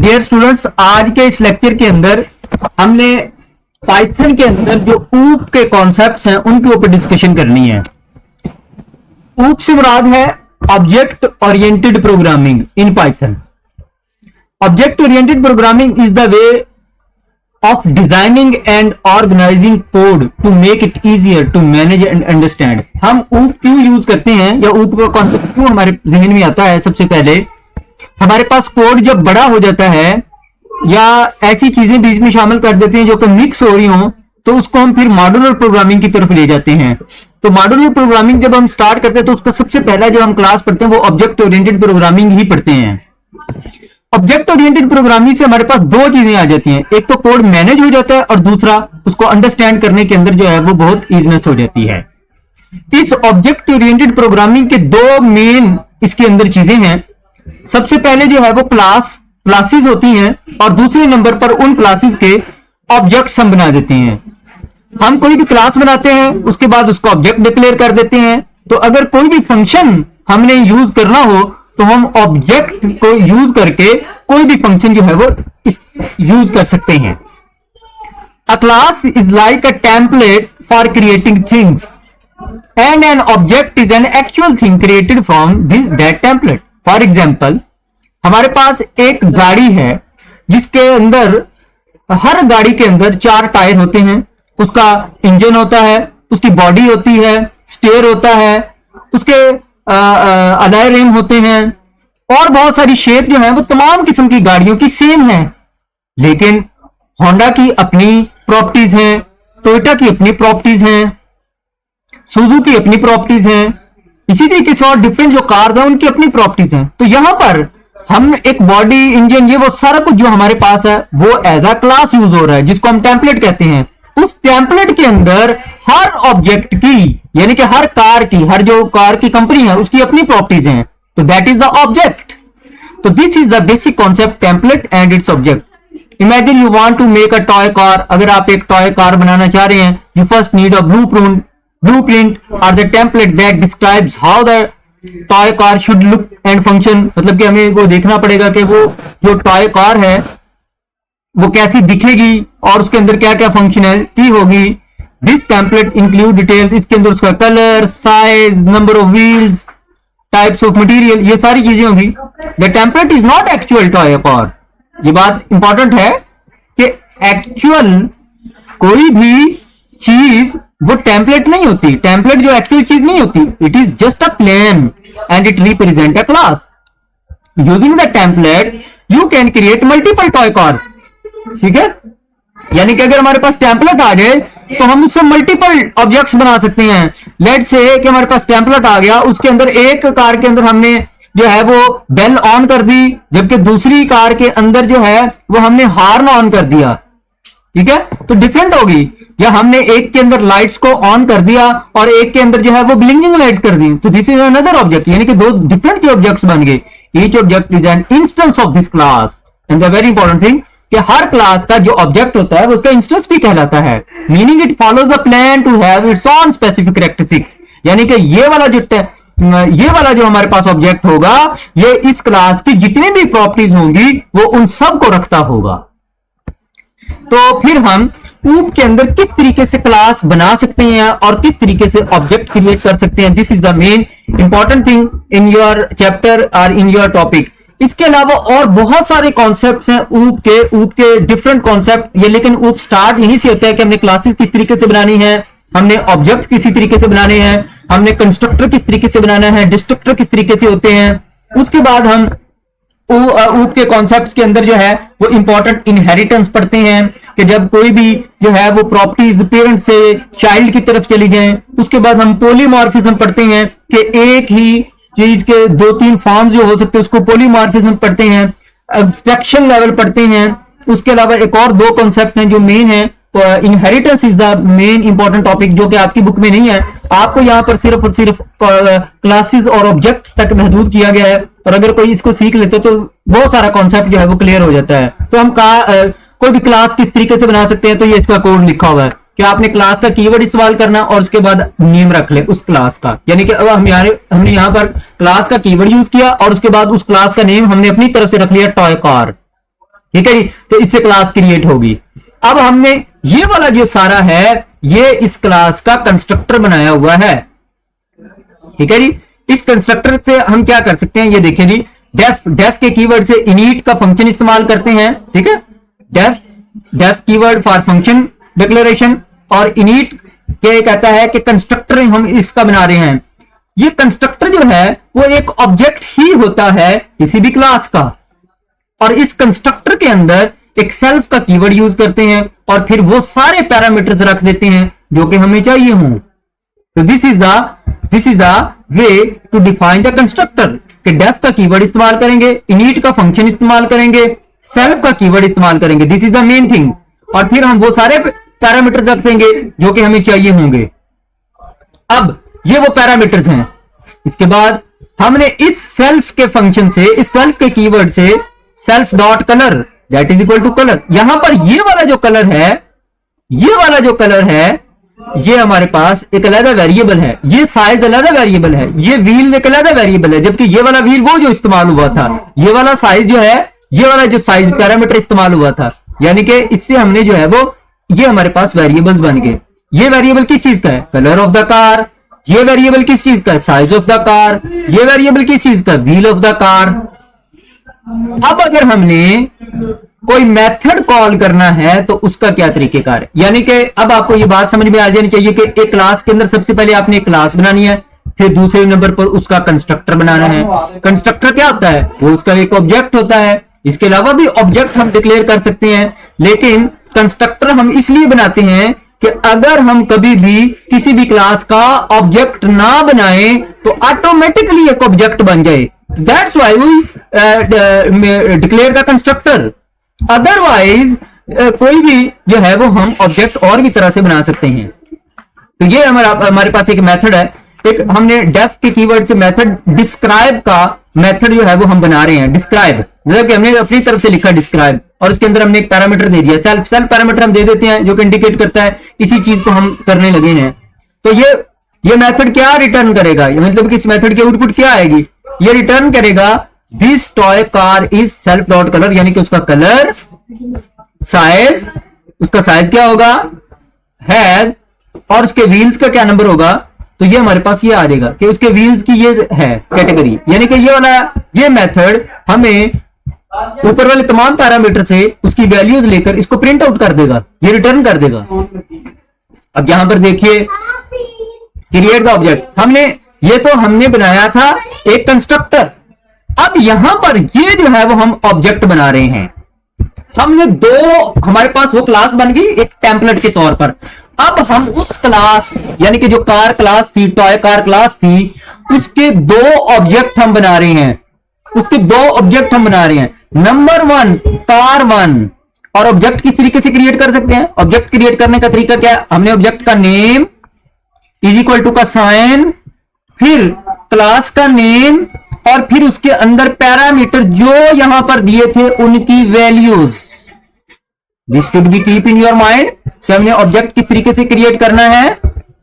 Dear students, आज के इस लेक्चर के अंदर हमने पाइथन के अंदर जो ऊप के कॉन्सेप्ट्स हैं उनके ऊपर डिस्कशन करनी है। ऊप से मुराद है object oriented programming in Python. Object oriented programming is the way of designing and organizing code to make it easier to manage and understand. हम ऊप क्यों यूज करते हैं या ऊप का कॉन्सेप्ट क्यों हमारे जहन में आता है? सबसे पहले हमारे पास कोड जब बड़ा हो जाता है या ऐसी चीजें बीच में शामिल कर देते हैं जो कि मिक्स हो रही हो, तो उसको हम फिर मॉड्यूलर प्रोग्रामिंग की तरफ ले जाते हैं। तो मॉड्यूलर प्रोग्रामिंग जब हम स्टार्ट करते हैं तो उसका सबसे पहला जो हम क्लास पढ़ते हैं वो ऑब्जेक्ट ओरिएंटेड प्रोग्रामिंग ही पढ़ते हैं। ऑब्जेक्ट ओरिएंटेड प्रोग्रामिंग से हमारे पास दो चीजें आ जाती हैं, एक तो कोड मैनेज हो जाता है और दूसरा उसको अंडरस्टैंड करने के अंदर जो है वो बहुत ईजीनेस हो जाती है। इस ऑब्जेक्ट ओरिएंटेड प्रोग्रामिंग के दो मेन इसके अंदर चीजें हैं। सबसे पहले जो है वो क्लासेस होती हैं और दूसरे नंबर पर उन क्लासेस के ऑब्जेक्ट्स हम बना देते हैं। हम कोई भी क्लास बनाते हैं उसके बाद उसको ऑब्जेक्ट डिक्लेयर कर देते हैं। तो अगर कोई भी फंक्शन हमने यूज करना हो तो हम ऑब्जेक्ट को यूज करके कोई भी फंक्शन जो है वो यूज कर सकते हैं। अ class is like a template for creating things and an object is an actual thing created from that template. For example, हमारे पास एक गाड़ी है जिसके अंदर हर गाड़ी के अंदर 4 टायर होते हैं, उसका इंजन होता है, उसकी बॉडी होती है, स्टेयर होता है, उसके अलॉय रिम होते हैं और बहुत सारी शेप जो है वो तमाम किस्म की गाड़ियों की सेम है। लेकिन होंडा की अपनी प्रॉपर्टीज हैं, टोयोटा की अपनी प्रॉपर्टीज हैं, सुजुकी की अपनी प्रॉपर्टीज हैं, इसी तरीके से और डिफरेंट जो कार्स हैं उनकी अपनी प्रॉपर्टीज हैं। तो यहां पर हम एक बॉडी, इंजन, ये वो सारा कुछ जो हमारे पास है वो एज अ क्लास यूज हो रहा है जिसको हम टेम्पलेट कहते हैं। उस टेम्पलेट के अंदर हर ऑब्जेक्ट की, यानी कि हर कार की, हर जो कार की कंपनी है उसकी अपनी प्रॉपर्टीज हैं, तो दैट इज द ऑब्जेक्ट। तो this is the basic concept template and its object. Imagine you want to make a toy car. अगर आप एक टॉय कार बनाना चाह रहे हैं, you first need a blueprint or the template that describes how the toy car should look and function। मतलब कि हमें वो देखना पड़ेगा कि वो जो टॉय कार है वो कैसी दिखेगी और उसके अंदर क्या क्या फंक्शनैलिटी होगी। दिस टेम्पलेट इंक्लूड डिटेल्स, इसके अंदर उसका colour, size, number of wheels, types of material, ये सारी चीजें होगी। The template is not actual toy car. ये बात इंपॉर्टेंट है कि एक्चुअल कोई भी चीज वो टेम्पलेट नहीं होती। टेम्पलेट जो एक्चुअल चीज नहीं होती, it is just a plan and it represent a class. Using the template you can create multiple toy cars. ठीक है, यानी कि अगर हमारे पास टेम्पलेट आ जाए तो हम उससे मल्टीपल ऑब्जेक्ट्स बना सकते हैं। लेट्स से कि हमारे पास टेम्पलेट आ गया, उसके अंदर एक कार के अंदर हमने जो है वो बेल ऑन कर दी, जबकि दूसरी कार के अंदर जो है वो हमने हॉर्न ऑन कर दिया। ठीक है, तो डिफरेंट होगी। या हमने एक के अंदर लाइट्स को ऑन कर दिया और एक के अंदर जो है वो ब्लिंकिंग लाइट्स कर दी, तो दिस इज अनदर ऑब्जेक्ट, यानी कि दो डिफरेंट ऑब्जेक्ट्स बन गए। Each object is an instance of this class. And the very important thing कि हर क्लास का जो ऑब्जेक्ट होता है वो उसका इंस्टेंस भी कहलाता है, meaning it follows the plan to have its own specific characteristics. यानी कि ये वाला जो हमारे पास ऑब्जेक्ट होगा ये इस क्लास की जितनी भी प्रॉपर्टीज होंगी वो उन सब को रखता होगा। तो फिर हम ऊप के अंदर किस तरीके से क्लास बना सकते हैं और किस तरीके से ऑब्जेक्ट क्रिएट कर सकते हैं, this is the main important thing in your chapter और इन योर टॉपिक। इसके अलावा और बहुत सारे कॉन्सेप्ट्स हैं ऊप के डिफरेंट कॉन्सेप्ट ये, लेकिन ऊप स्टार्ट यहीं से होता है कि हमने क्लासेस किस तरीके से बनानी है, हमने ऑब्जेक्ट्स किसी तरीके से बनाने हैं, हमने कंस्ट्रक्टर किस तरीके से बनाना है, डिस्ट्रक्टर किस तरीके से होते हैं। उसके बाद हम ऊप के कॉन्सेप्ट्स के अंदर जो है वो इंपॉर्टेंट इनहेरिटेंस पढ़ते हैं कि जब कोई भी जो है वो प्रॉपर्टीज पेरेंट से चाइल्ड की तरफ चली जाएं। उसके बाद हम पॉलीमॉर्फिज्म पढ़ते हैं कि एक ही चीज के 2-3 फॉर्म्स जो हो सकते हैं उसको पॉलीमॉर्फिज्म पढ़ते हैं। एब्स्ट्रैक्शन लेवल पढ़ते हैं। उसके अलावा एक और 2 कॉन्सेप्ट हैं जो मेन है। Inheritance is the main important topic जो कि आपकी बुक में नहीं है, आपको यहाँ पर सिर्फ और सिर्फ क्लासेस और ऑब्जेक्ट्स तक महदूद किया गया है। और अगर कोई इसको सीख लेते तो बहुत सारा कॉन्सेप्ट जो है वो क्लियर हो जाता है। तो हम कोई भी क्लास किस तरीके से बना सकते हैं, तो ये इसका कोड लिखा हुआ है कि आपने क्लास का कीवर्ड इस्तेमाल करना और उसके बाद नेम रख ले उस क्लास का। यानी कि अब हमने यहाँ पर क्लास का कीवर्ड यूज किया और उसके बाद उस क्लास का नेम हमने अपनी तरफ से रख लिया टॉय कार। ठीक है जी। तो इससे क्लास क्रिएट होगी। अब हमने ये वाला जो सारा है ये इस क्लास का कंस्ट्रक्टर बनाया हुआ है, ठीक है जी। इस कंस्ट्रक्टर से हम क्या कर सकते हैं, ये देखिए जी, डेफ के कीवर्ड से इनिट का फंक्शन इस्तेमाल करते हैं, ठीक है। Def keyword for function declaration, और इनिट क्या कहता है कि कंस्ट्रक्टर हम इसका बना रहे हैं। ये कंस्ट्रक्टर जो है वो एक ऑब्जेक्ट ही होता है किसी भी क्लास का, और इस कंस्ट्रक्टर के अंदर एक सेल्फ का कीवर्ड यूज करते हैं और फिर वो सारे पैरामीटर्स रख देते हैं जो कि हमें चाहिए हों। तो this is the way to define the constructor, कि डेफ का कीवर्ड इस्तेमाल करेंगे, इनिट का फंक्शन इस्तेमाल करेंगे, सेल्फ का कीवर्ड इस्तेमाल करेंगे, this is the main thing, और फिर हम वो सारे पैरामीटर रख देंगे जो कि हमें चाहिए होंगे। अब ये वो पैरामीटर्स हैं। इसके बाद हमने इस सेल्फ के फंक्शन से, इस सेल्फ के कीवर्ड से self dot colour that is equal to colour, यहां पर ये वाला जो कलर है, ये वाला जो कलर है, ये हमारे पास एक अलग वेरिएबल है, ये साइज अलग वेरिएबल है, ये व्हील एक अलग वेरिएबल है, जबकि ये वाला व्हील वो जो इस्तेमाल हुआ था, ये वाला साइज जो है, ये वाला जो साइज पैरामीटर इस्तेमाल हुआ था, यानी कि इससे हमने जो है वो ये हमारे पास वेरिएबल्स बन गए। ये वेरिएबल किस चीज का है, कलर ऑफ द कार, ये वेरिएबल किस चीज का है, साइज ऑफ द कार, ये वेरिएबल किस चीज का, व्हील ऑफ द कार। अब अगर हमने कोई मेथड कॉल करना है तो उसका क्या तरीकेकार है, यानी कि अब आपको ये बात समझ में आ जानी चाहिए कि एक क्लास के अंदर सबसे पहले आपने एक क्लास बनानी है, फिर दूसरे नंबर पर उसका कंस्ट्रक्टर बनाना है। कंस्ट्रक्टर क्या होता है, वो उसका एक ऑब्जेक्ट होता है। इसके अलावा भी ऑब्जेक्ट हम डिक्लेयर कर सकते हैं, लेकिन कंस्ट्रक्टर हम इसलिए बनाते हैं कि अगर हम कभी भी किसी भी क्लास का ऑब्जेक्ट ना बनाएं तो ऑटोमेटिकली एक ऑब्जेक्ट बन जाए। That's why we declare the constructor. Otherwise कोई भी जो है वो हम ऑब्जेक्ट और भी तरह से बना सकते हैं। तो ये हमारे पास एक मेथड है, एक हमने डेफ के कीवर्ड से मेथड डिस्क्राइब का मेथड जो है वो हम बना रहे हैं। डिस्क्राइब मतलब कि हमने अपनी तरफ से लिखा डिस्क्राइब, और उसके अंदर हमने एक पैरामीटर दे दिया, सेल्फ पैरामीटर हम दे देते हैं जो कि इंडिकेट करता है इसी चीज को हम करने लगे हैं। तो ये मेथड क्या रिटर्न करेगा, मतलब कि इस मेथड की आउटपुट क्या आएगी, ये रिटर्न करेगा this toy car is self dot colour, यानी कि उसका कलर, साइज, उसका साइज क्या होगा, हैज, और उसके व्हील्स का क्या नंबर होगा। तो ये हमारे पास ये आ जाएगा कि उसके व्हील्स की ये है कैटेगरी, यानी कि ये वाला ये मेथड हमें ऊपर वाले तमाम पैरामीटर से उसकी वैल्यूज लेकर इसको प्रिंट आउट कर देगा, ये रिटर्न कर देगा। अब यहां पर देखिए क्रिएट द ऑब्जेक्ट, हमने बनाया था एक कंस्ट्रक्टर। अब यहां पर ये जो है वो हम ऑब्जेक्ट बना रहे हैं। हमने हमारे पास वो क्लास बन गई एक टेम्पलेट के तौर पर। अब हम उस क्लास यानी कि जो कार क्लास थी, टॉय कार क्लास थी, उसके दो ऑब्जेक्ट हम बना रहे हैं, नंबर 1 कार 1। और ऑब्जेक्ट किस तरीके से क्रिएट कर सकते हैं, ऑब्जेक्ट क्रिएट करने का तरीका क्या है, हमने ऑब्जेक्ट का नेम इज इक्वल टू का साइन, फिर क्लास का नेम, और फिर उसके अंदर पैरामीटर जो यहां पर दिए थे उनकी values. This should be keep in your mind कि हमने ऑब्जेक्ट किस तरीके से क्रिएट करना है।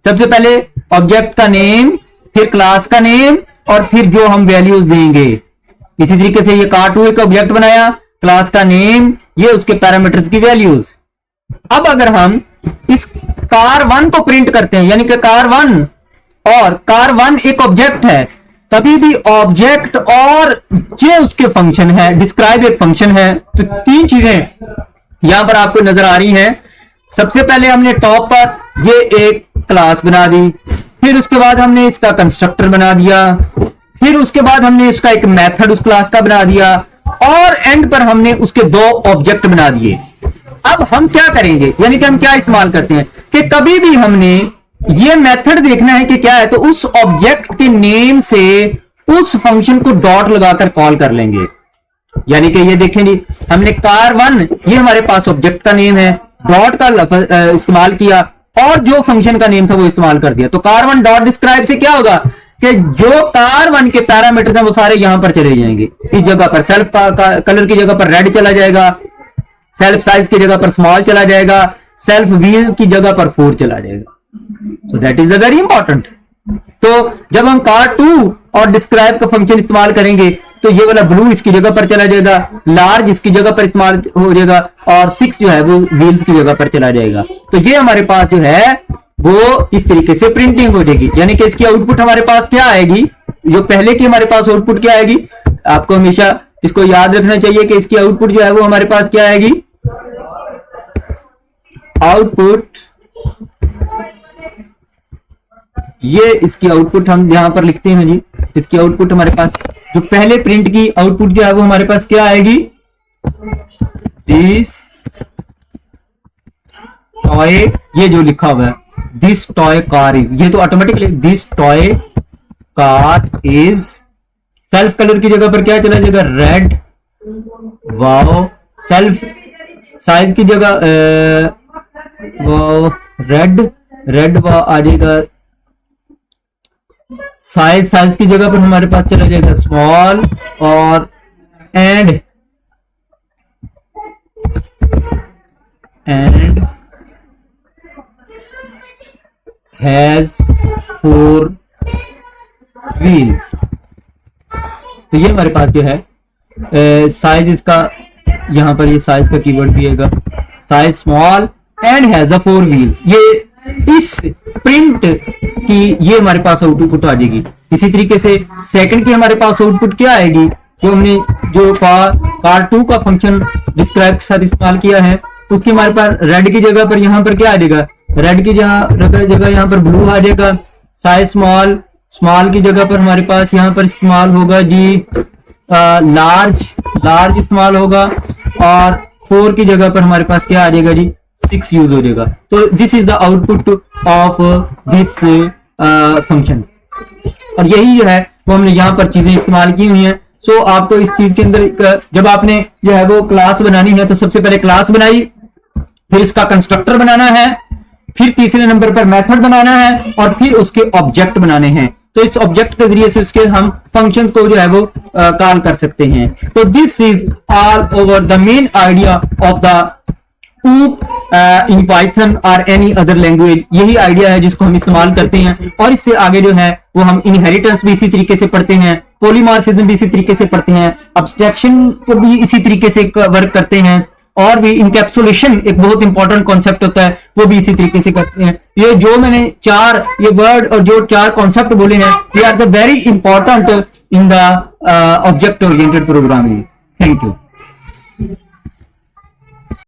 सबसे पहले ऑब्जेक्ट का नेम, फिर क्लास का नेम, और फिर जो हम वैल्यूज देंगे। इसी तरीके से ये कार2 एक ऑब्जेक्ट बनाया, क्लास का नेम, ये उसके पैरामीटर्स की वैल्यूज। अब अगर हम इस कार1 को प्रिंट करते हैं, यानी कि कार1 और कार1 एक ऑब्जेक्ट है, तभी भी ऑब्जेक्ट और ये उसके फंक्शन है, डिस्क्राइब एक फंक्शन है। तो तीन चीजें यहां पर आपको नजर आ रही हैं। सबसे पहले हमने टॉप पर ये एक क्लास बना दी, फिर उसके बाद हमने इसका कंस्ट्रक्टर बना दिया, फिर उसके बाद हमने इसका एक मेथड उस क्लास का बना दिया, और एंड पर हमने उसके दो ऑब्जेक्ट बना दिए। अब हम क्या करेंगे, यानी कि हम क्या इस्तेमाल करते हैं कि कभी भी हमने ये मेथड देखना है कि क्या है, तो उस ऑब्जेक्ट के नेम से उस फंक्शन को डॉट लगाकर कॉल कर लेंगे। यानी कि ये देखेंगे हमने कार1, ये हमारे पास ऑब्जेक्ट का नेम है, डॉट का इस्तेमाल किया और जो फंक्शन का नेम था वो इस्तेमाल कर दिया। तो कार1 डॉट डिस्क्राइब से क्या होगा कि जो कार1 के पैरामीटर थे वो सारे यहां पर चले जाएंगे। इस जगह पर सेल्फ कलर की जगह पर रेड चला जाएगा, सेल्फ साइज की जगह पर स्मॉल चला जाएगा, सेल्फ व्हील की जगह पर 4 चला जाएगा। So that is very important. तो जब हम कार2 और डिस्क्राइब का फंक्शन इस्तेमाल करेंगे तो ये वाला ब्लू इसकी जगह पर चला जाएगा, लार्ज इसकी जगह पर इस्तेमाल हो जाएगा, और 6 जो है वो व्हील्स की जगह पर चला जाएगा। तो ये हमारे पास जो है वो इस तरीके से प्रिंटिंग हो जाएगी, यानी कि इसकी आउटपुट हमारे पास क्या आएगी, जो पहले की हमारे पास आउटपुट क्या आएगी, आपको हमेशा इसको याद रखना चाहिए कि इसकी आउटपुट जो है वो हमारे पास क्या आएगी, आउटपुट, ये इसकी आउटपुट हम यहां पर लिखते हैं जी, इसकी आउटपुट हमारे पास जो पहले प्रिंट की आउटपुट जो है वो हमारे पास क्या आएगी, दिस टॉय, ये जो लिखा हुआ है दिस टॉय कार इज, ये तो automatically this toy car is, self colour की जगह पर क्या चला जाएगा, रेड, वाओ, सेल्फ साइज की जगह वो रेड वाओ आ जाएगा, साइज की जगह पर हमारे पास चला जाएगा स्मॉल, और एंड हैज 4 व्हील्स। तो ये हमारे पास जो है साइज इसका, यहां पर ये साइज का कीवर्ड दिएगा, size small and has 4 wheels, ये इस प्रिंट की ये हमारे पास आउटपुट आ जाएगी। इसी तरीके से सेकंड की हमारे पास आउटपुट क्या आएगी, जो हमने जो कार 2 का फंक्शन डिस्क्राइब के साथ इस्तेमाल किया है, उसकी हमारे पास रेड की जगह पर यहाँ पर क्या आ जाएगा, रेड की जगह यहाँ पर ब्लू आ जाएगा, साइज स्मॉल की जगह पर हमारे पास यहाँ पर इस्तेमाल होगा जी लार्ज इस्तेमाल होगा, और 4 की जगह पर हमारे पास क्या आ जाएगा जी, 6 यूज हो जाएगा। तो this is the output of this function, और यही जो है वो हमने यहाँ पर चीजें इस्तेमाल की हुई हैं। सो आपको इस चीज के अंदर जब आपने जो है वो क्लास बनानी है, तो सबसे पहले क्लास बनाई, फिर इसका कंस्ट्रक्टर बनाना है, फिर तीसरे नंबर पर मेथड बनाना है, और फिर उसके ऑब्जेक्ट बनाने हैं। तो इस ऑब्जेक्ट के जरिए से उसके हम फंक्शंस को जो है वो कॉल कर सकते हैं। तो this is all over the main idea of the OOP in Python और एनी अदर लैंग्वेज। यही आइडिया है जिसको हम इस्तेमाल करते हैं, और इससे आगे जो है वो हम इनहेरिटेंस भी इसी तरीके से पढ़ते हैं, पॉलीमॉर्फिज्म भी इसी तरीके से पढ़ते हैं, अब्स्ट्रैक्शन को भी इसी तरीके से वर्क करते हैं, और भी इनकैप्सुलेशन एक बहुत इंपॉर्टेंट कॉन्सेप्ट होता है, वो भी इसी तरीके से करते हैं। ये जो मैंने 4 ये वर्ड और जो 4 कॉन्सेप्ट बोले हैं, they are the very important in the object oriented programming. Thank you.